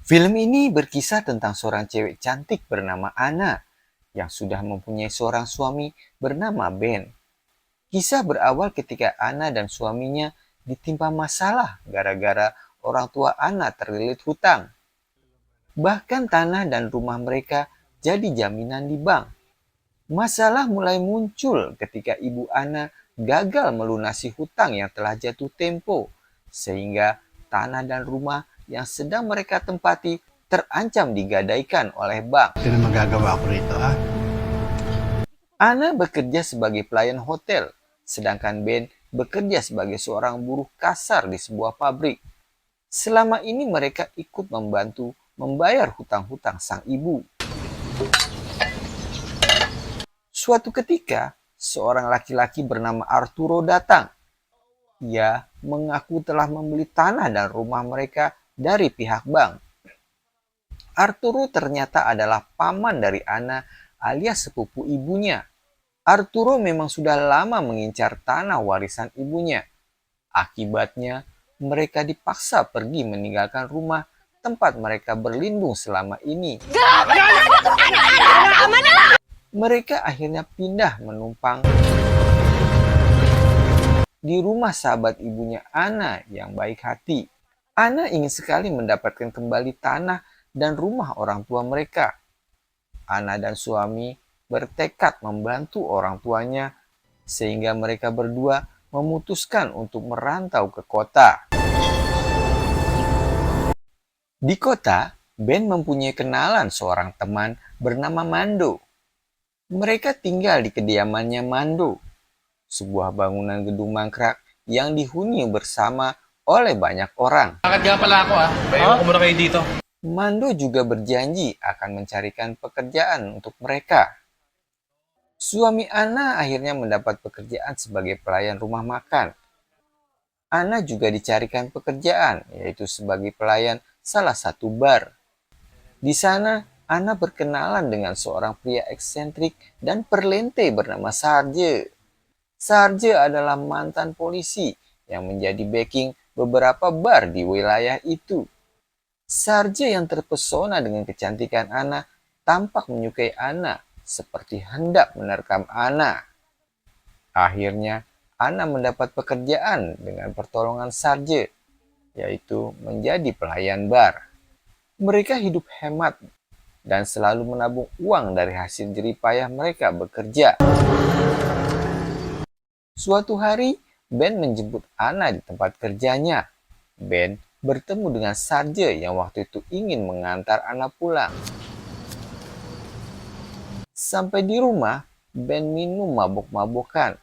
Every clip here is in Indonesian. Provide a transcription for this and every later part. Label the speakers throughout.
Speaker 1: Film ini berkisah tentang seorang cewek cantik bernama Anna yang sudah mempunyai seorang suami bernama Ben. Kisah berawal ketika Anna dan suaminya ditimpa masalah gara-gara orang tua Anna terlilit hutang. Bahkan tanah dan rumah mereka jadi jaminan di bank. Masalah mulai muncul ketika ibu Ana gagal melunasi hutang yang telah jatuh tempo, sehingga tanah dan rumah yang sedang mereka tempati terancam digadaikan oleh bank.
Speaker 2: Ito na magagawa ko rito, ha?
Speaker 1: Ana bekerja sebagai pelayan hotel, sedangkan Ben bekerja sebagai seorang buruh kasar di sebuah pabrik. Selama ini mereka ikut membantu membayar hutang-hutang sang ibu. Suatu ketika, seorang laki-laki bernama Arturo datang. Ia mengaku telah membeli tanah dan rumah mereka dari pihak bank. Arturo ternyata adalah paman dari Ana alias sepupu ibunya. Arturo memang sudah lama mengincar tanah warisan ibunya. Akibatnya, mereka dipaksa pergi meninggalkan rumah tempat mereka berlindung selama ini. Mereka akhirnya pindah menumpang di rumah sahabat ibunya Ana yang baik hati. Ana ingin sekali mendapatkan kembali tanah dan rumah orang tua mereka. Ana dan suami bertekad membantu orang tuanya sehingga mereka berdua memutuskan untuk merantau ke kota. Di kota, Ben mempunyai kenalan seorang teman bernama Mando. Mereka tinggal di kediamannya Mando, sebuah bangunan gedung mangkrak yang dihuni bersama oleh banyak orang.
Speaker 3: Bakit nga pala ako Bayaw ko muna kayo dito.
Speaker 1: Mando juga berjanji akan mencarikan pekerjaan untuk mereka. Suami Ana akhirnya mendapat pekerjaan sebagai pelayan rumah makan. Ana juga dicarikan pekerjaan, yaitu sebagai pelayan salah satu bar. Di sana, Ana berkenalan dengan seorang pria eksentrik dan perlente bernama Sarje. Sarje adalah mantan polisi yang menjadi backing beberapa bar di wilayah itu. Sarje yang terpesona dengan kecantikan Ana tampak menyukai Ana seperti hendak menerkam Ana. Akhirnya, Ana mendapat pekerjaan dengan pertolongan Sarje, yaitu menjadi pelayan bar. Mereka hidup hemat dan selalu menabung uang dari hasil jeripayah mereka bekerja. Suatu hari, Ben menjemput Ana di tempat kerjanya. Ben bertemu dengan Sarje yang waktu itu ingin mengantar Ana pulang. Sampai di rumah, Ben minum mabok-mabokan.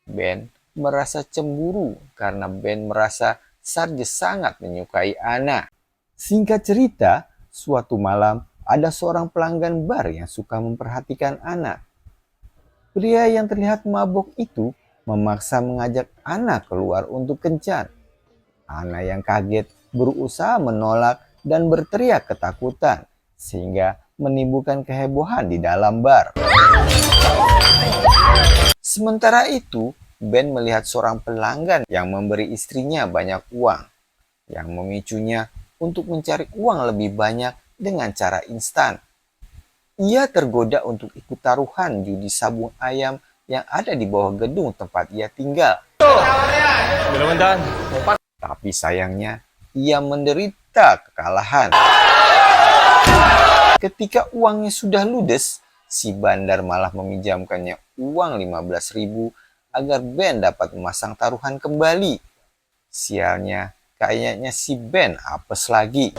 Speaker 1: Ben merasa cemburu karena Ben merasa Sarje sangat menyukai Ana. Singkat cerita, suatu malam ada seorang pelanggan bar yang suka memperhatikan Ana. Pria yang terlihat mabok itu memaksa mengajak Ana keluar untuk kencan. Ana yang kaget berusaha menolak dan berteriak ketakutan sehingga menimbulkan kehebohan di dalam bar. Sementara itu, Ben melihat seorang pelanggan yang memberi istrinya banyak uang, yang memicunya untuk mencari uang lebih banyak dengan cara instan. Ia tergoda untuk ikut taruhan judi sabung ayam yang ada di bawah gedung tempat ia tinggal. Tapi sayangnya, ia menderita kekalahan. Ketika uangnya sudah ludes, si bandar malah meminjamkannya uang 15.000 agar Ben dapat memasang taruhan kembali. Sialnya, kayaknya si Ben apes lagi.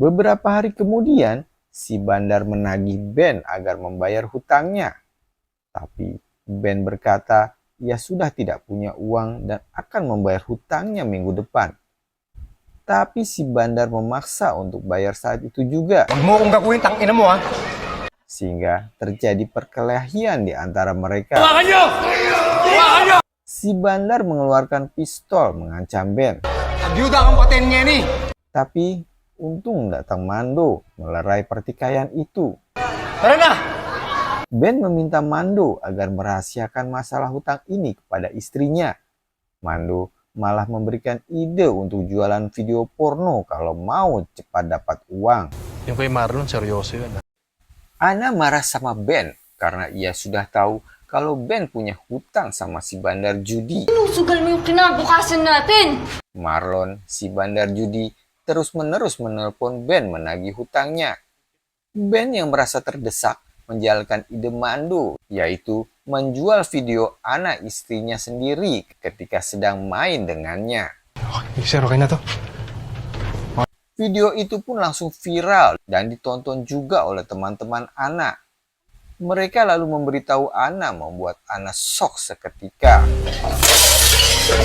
Speaker 1: Beberapa hari kemudian, si bandar menagih Ben agar membayar hutangnya. Tapi Ben berkata ia sudah tidak punya uang dan akan membayar hutangnya minggu depan. Tapi si bandar memaksa untuk bayar saat itu juga.
Speaker 3: Huwag mo akong gagawin, tangina mo
Speaker 1: Sehingga terjadi perkelahian di antara mereka.
Speaker 3: Hawakan nyo! Hawakan nyo!
Speaker 1: Si bandar mengeluarkan pistol mengancam Ben.
Speaker 3: Agyuda kang paten niya ni!
Speaker 1: Tapi untung datang Mando melerai pertikaian itu.
Speaker 3: Tara na!
Speaker 1: Ben meminta Mando agar merahasiakan masalah hutang ini kepada istrinya. Mando malah memberikan ide untuk jualan video porno kalau mau cepat dapat uang.
Speaker 2: Yung kay Marlon, seryoso yun.
Speaker 1: Ana marah sama Ben karena ia sudah tahu kalau Ben punya hutang sama si bandar judi.
Speaker 4: Sinusugal mo yung kinabukasan natin!
Speaker 1: Marlon, si bandar judi, terus-menerus menelpon Ben menagih hutangnya. Ben yang merasa terdesak menjalankan ide Mando, yaitu menjual video Ana istrinya sendiri ketika sedang main dengannya.
Speaker 2: Sir, okay na to?
Speaker 1: Video itu pun langsung viral dan ditonton juga oleh teman-teman Ana. Mereka lalu memberitahu Ana membuat Ana shock seketika.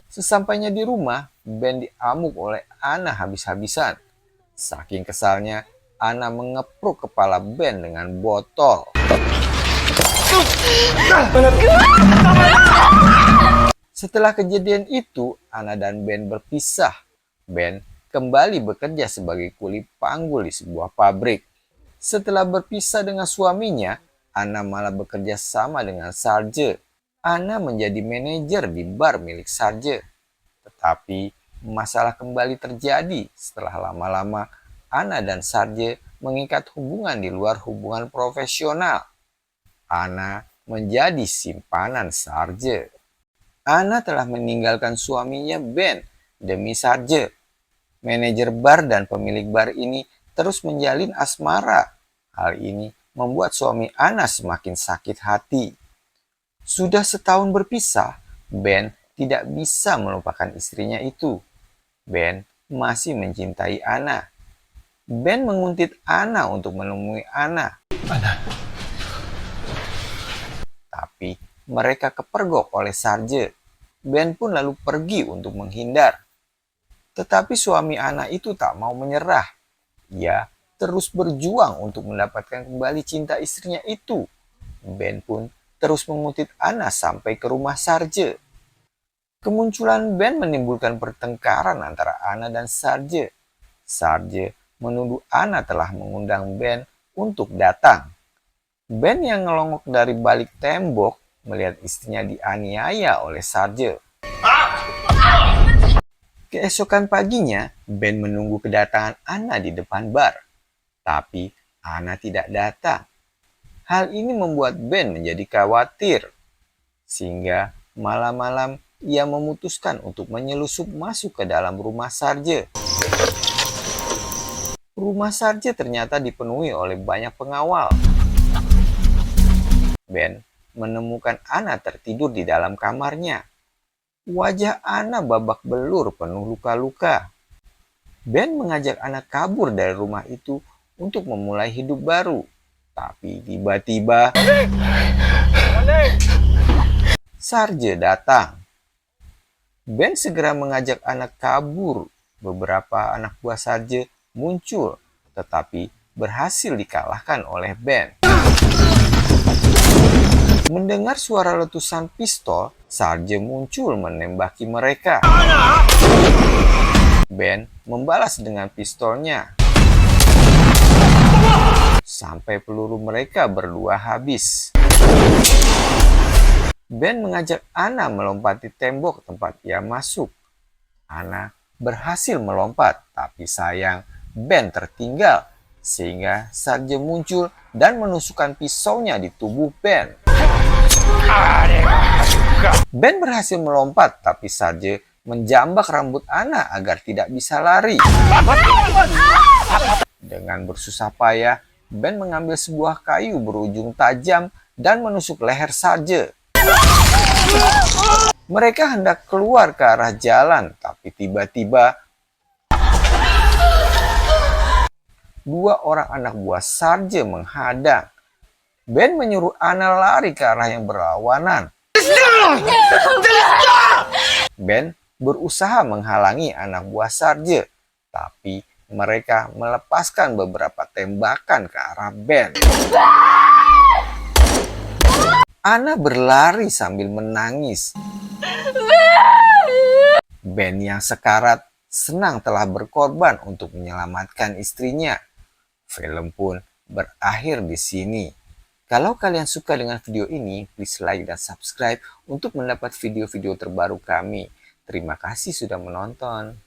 Speaker 1: Sesampainya di rumah, Ben diamuk oleh Ana habis-habisan. Saking kesalnya, Ana mengepruk kepala Ben dengan botol. Setelah kejadian itu, Ana dan Ben berpisah. Ben kembali bekerja sebagai kuli panggul di sebuah pabrik. Setelah berpisah dengan suaminya, Ana malah bekerja sama dengan Sarje. Ana menjadi manajer di bar milik Sarje. Tetapi masalah kembali terjadi setelah lama-lama Ana dan Sarje mengikat hubungan di luar hubungan profesional. Ana menjadi simpanan Sarje. Ana telah meninggalkan suaminya Ben demi Sarje. Manajer bar dan pemilik bar ini terus menjalin asmara. Hal ini membuat suami Ana semakin sakit hati. Sudah setahun berpisah, Ben tidak bisa melupakan istrinya itu. Ben masih mencintai Ana. Ben menguntit Ana untuk menemui Ana. Tapi mereka kepergok oleh Sarje. Ben pun lalu pergi untuk menghindar. Tetapi suami Ana itu tak mau menyerah. Ia terus berjuang untuk mendapatkan kembali cinta istrinya itu. Ben pun terus menguntit Ana sampai ke rumah Sarje. Kemunculan Ben menimbulkan pertengkaran antara Ana dan Sarje. Sarje menuduh Ana telah mengundang Ben untuk datang. Ben yang ngelongok dari balik tembok melihat istrinya dianiaya oleh Sarje. Keesokan paginya, Ben menunggu kedatangan Ana di depan bar. Tapi Ana tidak datang. Hal ini membuat Ben menjadi khawatir. Sehingga malam-malam ia memutuskan untuk menyelusup masuk ke dalam rumah Sarje. Rumah Sarje ternyata dipenuhi oleh banyak pengawal. Ben menemukan Ana tertidur di dalam kamarnya. Wajah Ana babak belur penuh luka-luka. Ben mengajak Ana kabur dari rumah itu untuk memulai hidup baru. Tapi tiba-tiba Sarje datang. Ben segera mengajak Ana kabur. Beberapa anak buah Sarje muncul, tetapi berhasil dikalahkan oleh Ben. Mendengar suara letusan pistol, Sarje muncul menembaki mereka. Ben membalas dengan pistolnya. Sampai peluru mereka berdua habis. Ben mengajak Ana melompati tembok tempat ia masuk. Ana berhasil melompat, tapi sayang Ben tertinggal. Sehingga Sarje muncul dan menusukkan pisaunya di tubuh Ben. Ben berhasil melompat, tapi Sarje menjambak rambut Ana agar tidak bisa lari. Dengan bersusah payah, Ben mengambil sebuah kayu berujung tajam dan menusuk leher Sarje. Mereka hendak keluar ke arah jalan, tapi tiba-tiba dua orang anak buah Sarje menghadang. Ben menyuruh Ana lari ke arah yang berlawanan. Ben berusaha menghalangi anak buah Sarje, tapi mereka melepaskan beberapa tembakan ke arah Ben. Ana berlari sambil menangis. Ben yang sekarat senang telah berkorban untuk menyelamatkan istrinya. Film pun berakhir di sini. Kalau kalian suka dengan video ini, please like dan subscribe untuk mendapat video-video terbaru kami. Terima kasih sudah menonton.